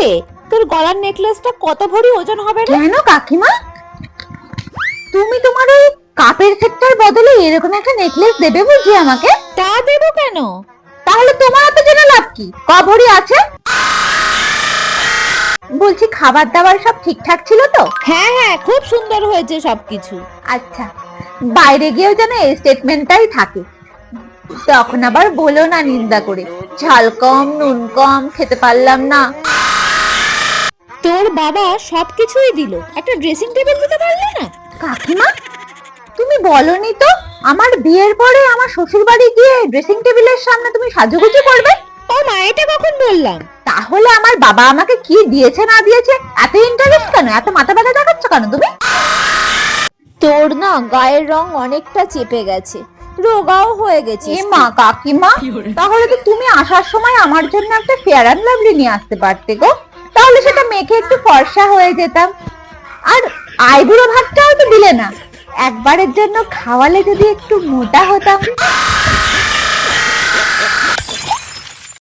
রে, তোর গলার নেকলেসটা কত ভরি ওজন হবে রে? কেন কাকিমা, তুমি তোমার ওই কাপের সেটটার বদলে এরকম একটা নেকলেস দেবে বুঝি আমাকে? তা দেবো কেন? তাহলে তোমার তো জেনে লাভ কি, ক ভরি আছে? বলছি খাবার দাবার সব ঠিকঠাক ছিল তো? হ্যাঁ হ্যাঁ, খুব সুন্দর হয়েছে সবকিছু। আচ্ছা, বাইরে গিয়েও যেন এই স্টেটমেন্টটাই থাকে, তখন আবার বলো না নিন্দা করে, ঝাল কম নুন কম, খেতে পারলাম না। তোর বাবা সবকিছুই দিল, একটা ড্রেসিং টেবিল দিতে পারলি না? কাকিমা, তুমি বলনি তো আমার বিয়ের পরে আমার শ্বশুর বাড়ি গিয়ে ড্রেসিং টেবিলের সামনে তুমি সাজুগুজু করবে? ও মা, এটা কখন বললাম? তাহলে আমার বাবা আমাকে কি দিয়েছে না দিয়েছে এত ইন্টারেস্ট কেন, এত মাথা ব্যথা দেখাচ্ছ কেন তুমি? তোর না গায়ের রং অনেকটা চেপে গেছে, রোগাও হয়ে গেছে। এ মা কাকিমা, তাহলে তো তুমি আসার সময় আমার জন্য একটা ফেয়ার অ্যান্ড লাভলি নিয়ে আসতে পারতে গো, তাহলে সেটা মেখে একটু ফর্সা হয়ে যেতাম। আর আইবুড়ো ভাতটাও তো দিলে না, একবারের জন্য খাওয়ালে যদি একটু মোটা হতাম।